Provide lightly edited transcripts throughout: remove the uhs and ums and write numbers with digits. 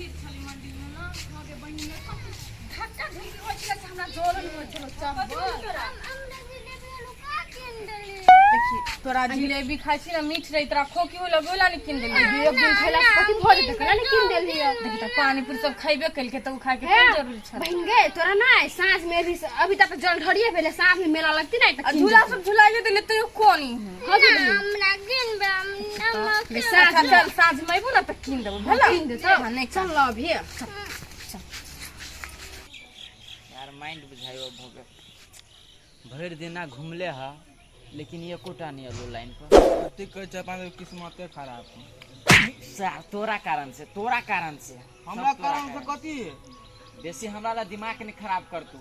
भीड़ छली मंदिर में ना आगे बहिनी ने धक्का धुकी होय छले से हमरा जोरन होय छलो देखी तोरा जिलेबी खाइ छी ना मीठ रही तोरा खोकी हो लगोला नहीं किन देली एक दिन खैला कथि भर देखला नहीं किन देली देखी त पानी पूरी सब खइबे कल के त खाए के कोन जरूरी छ बहन गे तोरा ना सांझ में भी अभी तक जल ढड़िए भेले सांझ में मेला लगती नहीं त झूला सब झुलाइए देले त कोनी हमरा गिन बे चल सांझ में आइबो ना त किन देबो भला किन दे त नहीं चल अभी यार माइंड बुझाइयो भोगे भर दिना घुमले हा लेकिन ये कोटा नहीं आलो लाइन पर ठीक कह छ पांच किस्मत खराब सार तोरा कारण से हमरा कारण से कथि बेसी हमरा ला दिमाग नहीं खराब कर तू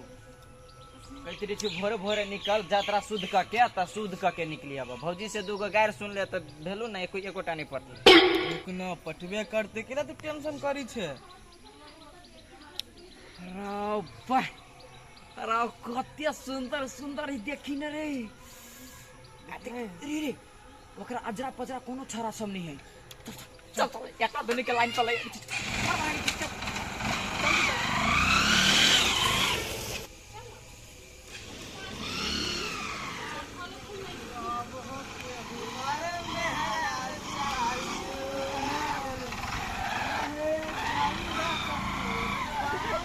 कहते रही भोरे भोरे निकल यात्रा शुद्ध करके त शुद्ध करके निकली अब भौजी से दूगो गायर सुन ले त भेलू ना एकोटा नहीं पड़ती एक न पटबे करते केला तू टेंशन करी छे राव कते सुंदर सुंदर ही देखी न रे रे ओकरा अजरा पजरा कोनो छरा सब नहीं है चल चल एटा दुनी के लाइन चले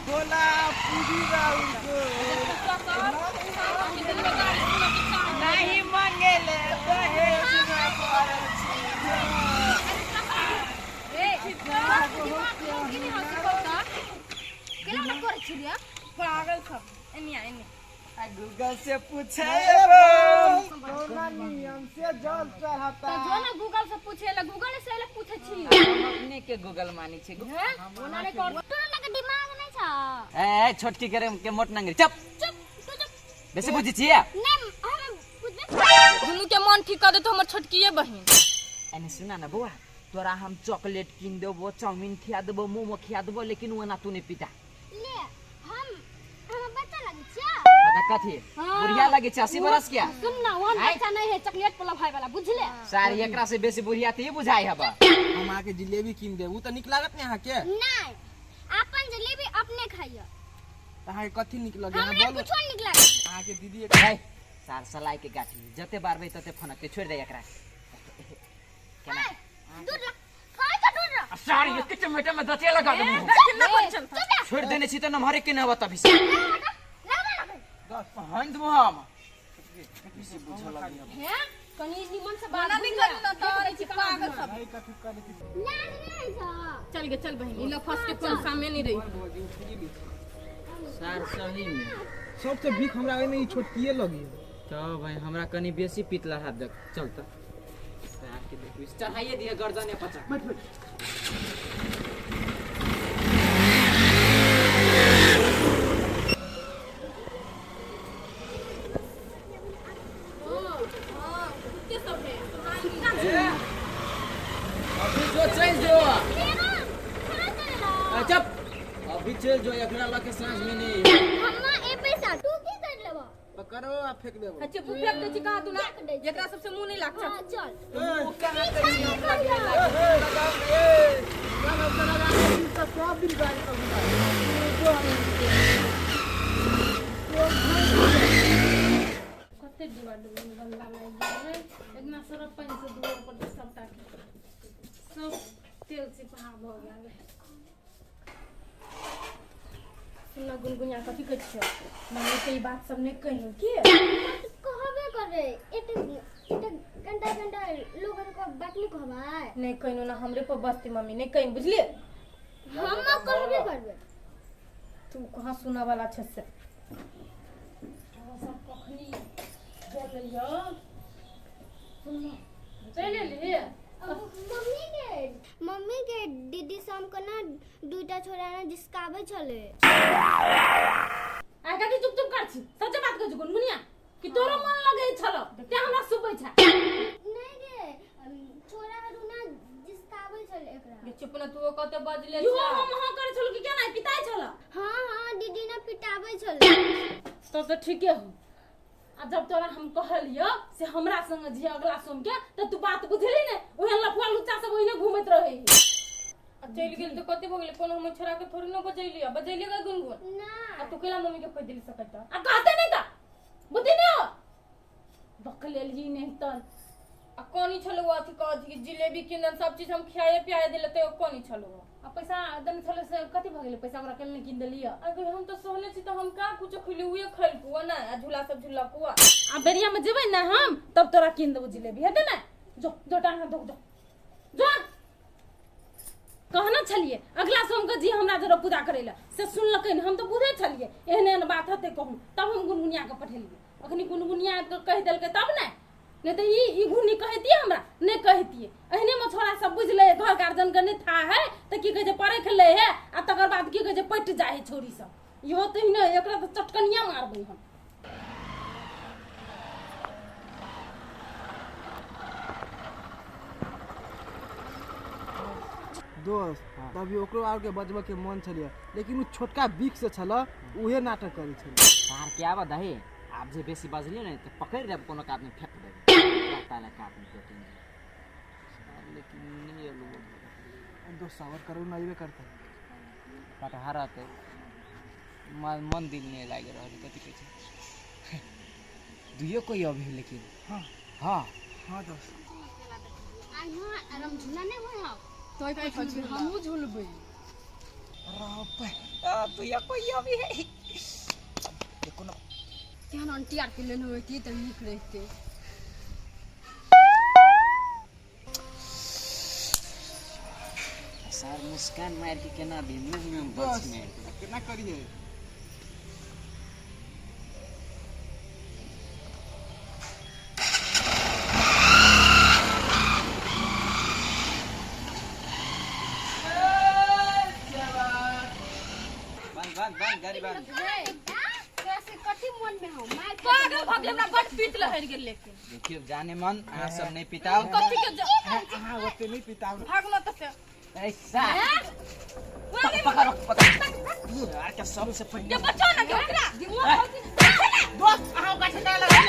बोला पूरी राउ नहीं मांगेले दहेज में पड़ल छी केला न करे छी रे पागल सब एनिया एनिया गूगल से पूछे कोना नियम से जल चढ़ाता त जो ना गूगल से पूछेला गूगल से ले पूछे छी अपने के गूगल मानी छी ओना ने कर तोरा लगे दिमाग नहीं छ ए छोटकी करे के मोट नंगरी चुप चुप तू चुप बेसी बुझी छिया नहीं हम पूछबे दुनू के मन ठीक कर दे तो हमर छोटकीए बहिन एने सुना ना बुआ तोरा हम चॉकलेट किन देबो चाउमीन खिया देबो मोमो खिया देबो लेकिन वो ना तू ने पिता ले हम बच्चा लगे छिया पता कथी बुढ़िया लगे 80 बरस क्या सुन ना वन बच्चा नहीं है चॉकलेट पला भाई वाला बुझले सारी एकरा से बेसी बुढ़िया त ई बुझाई हबा हम आके जिलेबी किन दे उ त निक लागत ने के नहीं अपन जलेबी अपने खाइयो तहां कथि निक लगे हमरा बोलो कुछो निक लागे आके दीदी ए सार सलाई के गाठी जते बारबे तते फनक के छोड़ दे एकरा केना दूर ला काय का दूर ला सारी इसके चमेटा में दतिया लगा दे कितना बच्चन छोड़ देने छी त न मारे के न बता भी हंद मोहम किसी बुझा लगी है कनी निमन से बाना बात नहीं करू ना तो पागल सब कथि करे नहीं जा चल गे चल बहिन इला फर्स्ट के कोन सामने नहीं रही सार सही में सबसे भीख हमरा में ई छोटकिए लगी तो भाई हमरा कनी बेसी पितला हाथ देख चल त सार के देखू चढ़ाइए दिए गर्दन ने पचा बैठ अभी जो चल जो चुप अभी चल जो एकरा ला के सांझ में नहीं हम्मा ए पैसा तू की कर लेबो पकड़ो आ फेंक देबो अच्छा फेंक दे छी कहां तू ना एकरा सबसे मुंह नहीं लाग हां चल वो कहां कर सब दिन गाड़ी कते डिवाइड गंदा लाग है इतना सारा पानी से दूर पर सबटा सब तेल से पहा भ गेल सुना गुनगुनिया कथी कहै छै माने के ई बात सब ने कहियो की कहबे करे एटे घंटा लोगन को बात नहीं कहबाय नहीं कहिनो ना हमरे पर बस्ती मम्मी नहीं कहीं बुझलिए हम कहबे करबे तू कहां सुना वाला छ से सब कखनी चल लियो सुन चले ले मम्मी के दीदी शाम को ना दुटा छोरा ना जिसकाबे चले आ कथी चुप चुप कर छी सच्चे बात कहै छी गुनगुनिया कि तोरो मन लगे छलो ते हमरा सुबै छै नहीं गे छोरा ना जिसकाबे चले एकरा ये चुप ना तू कते बजले छ यो हम हां करे छलो कि केना पिताई छलो हां दीदी ना पिटाबे चले तो ठीके हो आ जब तोरा हम कहलियो से हमरा संग जे अगला सोम के त तू बात बुझली ने ओहे लफुआ लुच्चा सब ओहिने घुमैत रहे आ चल गेल तो कथी भ गेल कोनो हम छोरा के थोड़ी न बजैली बजैली का गुनगुन ना आ तू केला मम्मी के खोज दिली सकत आ कहते नहीं का बुद्धि नहीं हो बकल एलजी नहीं तन आ कोनी छलो अथी कह कि जिलेबी किनन सब चीज हम खियाए पियाए देले ते कोनी छलो आ पैसा दन छलो से कथी भ गेल पैसा हमरा केल किन देलिया अगर हम तो सोहले छी तो हम का कुछ खिली हुए खैल कुआ ना आ झूला सब झूला कुआ आ बेरिया में जेबै ना हम तब तोरा किन देबो जिलेबी हेते ना जो जो टांग दो जो कहना छलिए अगला सोम के जी हमरा जरा पूजा करेला से सुनलकै न हम तो बुझे छलिए एहन एहन बात हते कहूं तब हम गुनगुनिया के पठेलिए अखनी गुनगुनिया के कह देलकै तब ना नहीं तो ई गुनी कहतिए हमरा नहीं कहतिए एहने में छोरा सब बुझ ले घर गार्जियन के नहीं था है त की कहे जे पढ़े खेले है आ तकर बाद की कहे जे पट जाए छोरी सब इहो तो न एकरा तो चटकनिया मारबै हम दोस्त तभी ओकरो आर के बजबे के मन छलिए लेकिन उ छोटका बिक से छला उहे नाटक करै छलिए तार के आवा दही आप जे बेसी बजलिए न त पकड़ देब कोनो काट में फेंक देब ताला काट में पेटे लेकिन नहीं लोग दोस्त सावर करू नइबे करता पटहारत मन दिल नहीं लागे रहल कथि कहै छै दुइयो कोई अभी लेकिन हां हां हां दोस्त आई नो आराम झूला नहीं होय तो काय फजी हमहु झूलबै तो या कोई अभी है कोनो केहन आंटी आर के लेन होती त नीक रहते सर मुस्कान मार के केना भी मुंह में बच में केना करिए बन गाड़ी बन कैसे कथी मन में हो मार पागल भगे हमरा बट पीट लहर गेल लेकिन देखियो जाने मन अहाँ सब नहीं पिताओ कथी के हां ओते नहीं पिताओ भाग न त से ऐसा पकड़ो पकड़ो यार क्या सबसे पहले ये बच्चा ना के ओकरा दोस्त अहाँ का ठंडा लगा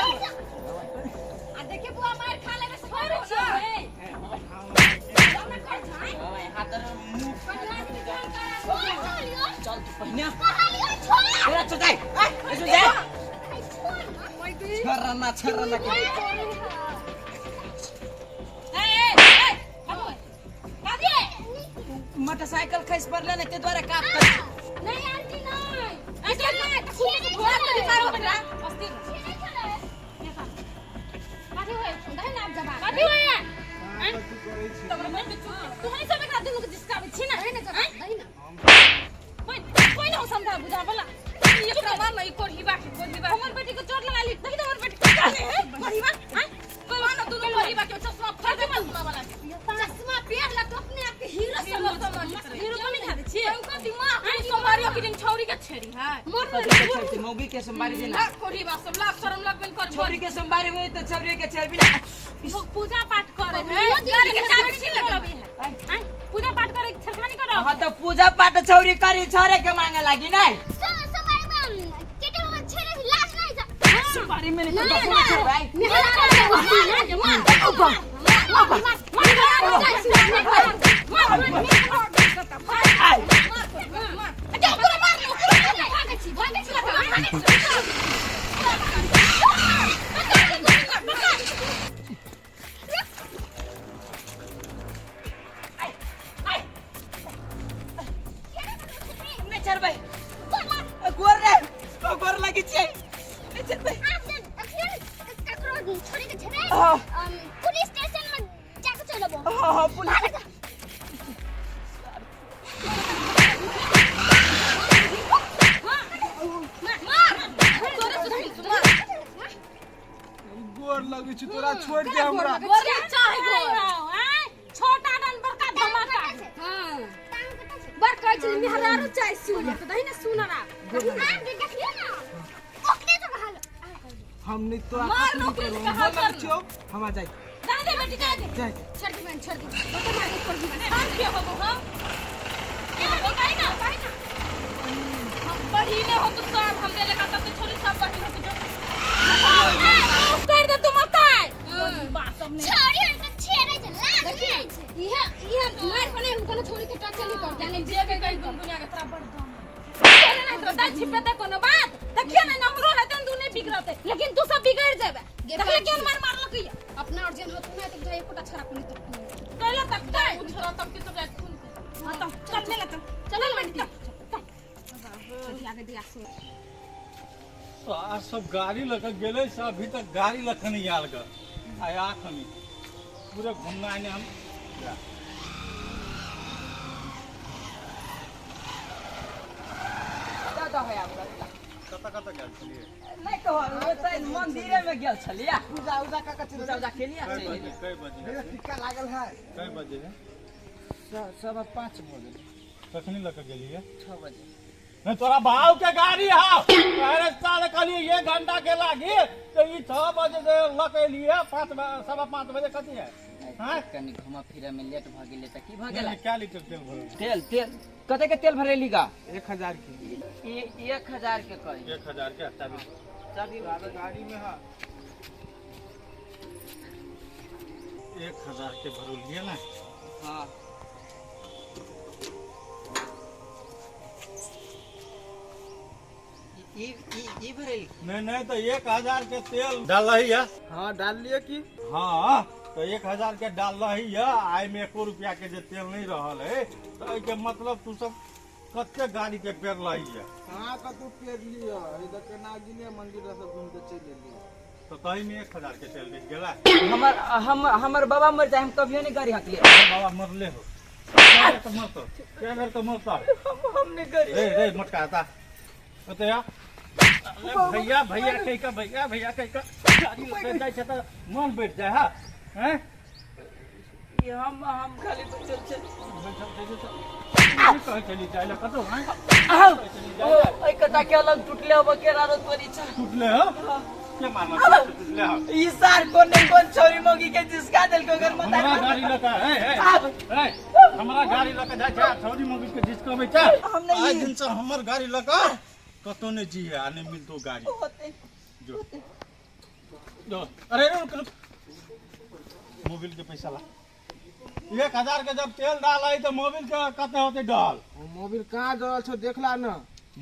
आ देखिए बुआ मार खा लेबे से होय छै हमरा कर छै हाथ मुंह चल तू पहले कहालियो छोड़ तेरा चुकाई ऐसे जा छरना के मोटरसाइकिल खस पड़ले ने ते द्वारा काट कर नहीं आंटी नहीं ऐसे नहीं खुद को घोड़ा तो निकालो बेटा अस्थिर काठी होय सुंदर नाम जमा काठी होय तमरा मन में तू हनी सब एकरा दुनु के जिसका छी ना नहीं ना कोई ना समझा बुझा वाला ये प्रमाण नहीं कोरहीबा हमर बेटी को चोट लगा ली देखि हमर बेटी कोरहीबा हैं कोई मानो दुनु कोरहीबा के चश्मा फाड़ दे वाला चश्मा पेड़ ला तो अपने आप के हीरो समझ हीरो को नहीं खादे छी हमको दिमाग है सोमारियो की दिन छौरी के छेरी है मोर चलते मौगी के संबारी देना कोरहीबा सब लाख शर्म लगबन कर छोरी के संबारी हुई तो छौरी के छेर बिना लोग पूजा पाठ करे हैं गाड़ी के चाबी छीन लगबी है हैं पूजा पाठ करे छरखा नहीं करो हां तो पूजा पाठ छौरी करी छोरे के मांगे लागी नहीं समारी में केटे में छेरे लाश नहीं जा संबारी में नहीं तो छे भाई गोर लगी छे चल भाई छोड़ी के छेरे पुलिस स्टेशन में जाके चलबो हां पुलिस गोर लगी छी तोरा छोड़ दे हमरा चाहे छोटा डन बड़का धमाका हां बड़का चीज में हजारों चाय सुन तो दही ना सुनरा देखियो ना ओकरे तो भालो हम नहीं तो मार नौकरी के हाथ कर हम आ जाए दादे बेटी का दे जाए छोड़ दी मैं छोड़ दी तो मार कर दी हम क्या हो हम ये हो गई ना हम पढ़ी ने हो तो सब हम ले लगा तब तो छोरी सब पढ़ी हो तो कर दे तुम मत बात सब ने छोड़ी उनके छेरे चला देखिए ये मार कोने उनको छोरी के टच चली नहीं जे भी कहीं दुनिया के तरफ बढ़ दम चले नहीं तो दाई छिपे त कोनो बात देखिए ना नमरो है तन दुनिया बिगड़ते लेकिन तू सब बिगड़ जाबे देखले केन मार लकइया अपना अर्जन होत ना तो जाए कोटा छरा कोनी तो कहला तक काय उठरा तक के तो जाए खून हां तो चल ले चल चल बंटी आगे दिया सो आ सब गाड़ी लगा गेले से अभी तक गाड़ी लखनी आल ग आया खनी पूरे घूमना आने हम दादा है आप कता गेल छलिए नहीं कहो तो मंदिरे में गेल छलिया पूजा उजा का कचरा पूजा खेलिया कई बजे मेरा टिक्का लागल है कई बजे है 5:15 बजे कखनी लग गेलिए 6 बजे नहीं तोरा भाव के गाड़ी है अरे साले कहली 1 घंटा के लागी तो ई 6 बजे से लकलिए 5:30 बजे कथी है हां कनी घुमा फिरे में लेट भ गेले त की भ गेला क्या लीटर तेल भरल तेल कते के तेल भरेली का 1000 की 1000 के कही 1000 के चाबी गाड़ी में है 1000 के भरलिए ना हां ई भरेली नहीं तो 1000 के तेल डाल रही है हाँ डाल लिए की हाँ तो 1000 के डाल रही है आई में 1 रुपया के जे तेल नहीं रहल है तो के मतलब तू सब कते गाड़ी के पेड़ रही है हाँ कतू पेड़ लिया इधर के नागिने मंदिर सब घूम के चले लिए तो तही में 1000 के तेल बिक गेला हमर बाबा मर जाए हम कभियो नहीं गाड़ी हकलिए बाबा मरले हो तो मरतो क्या घर तो मरता हमने गाड़ी रे मटका आता कते या भैया कहीं का भैया कहीं का गाड़ी लेके जाए छ त मन बैठ जाए हां हैं हम खाली तो चल कहे चली जाए कतो हां ओइ कटा के अलग टूटले हो के रारो तोरी छ टूटले हो के मारना टूटले हो ई सार कोने कोन छोरी मोगी के जिसका दिल को घर मत हमारा गाड़ी लगा है हमारा गाड़ी लगा जाए छ छोरी मोगी के जिसको बेचा हमने आज दिन से हमर गाड़ी लगा कतो ने जी है आने मिल तो गाड़ी जो अरे रुक मोबिल के पैसा ला 1000 के जब तेल डाल आई तो मोबिल के कते होते डाल मोबिल कहाँ डल छो देखला न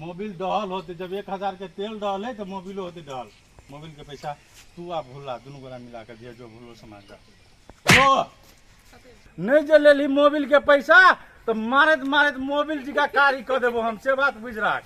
मोबिल डल होते जब 1000 के तेल डाल है तो मोबिल होते डाल मोबिल के पैसा तू आ भूला दोनों गोरा मिला कर दिया जो भूलो समाज का जो नहीं जे लेली मोबिल के पैसा तो मारत मोबिल जी का कारी कर देबो हम से बात बुझ रहा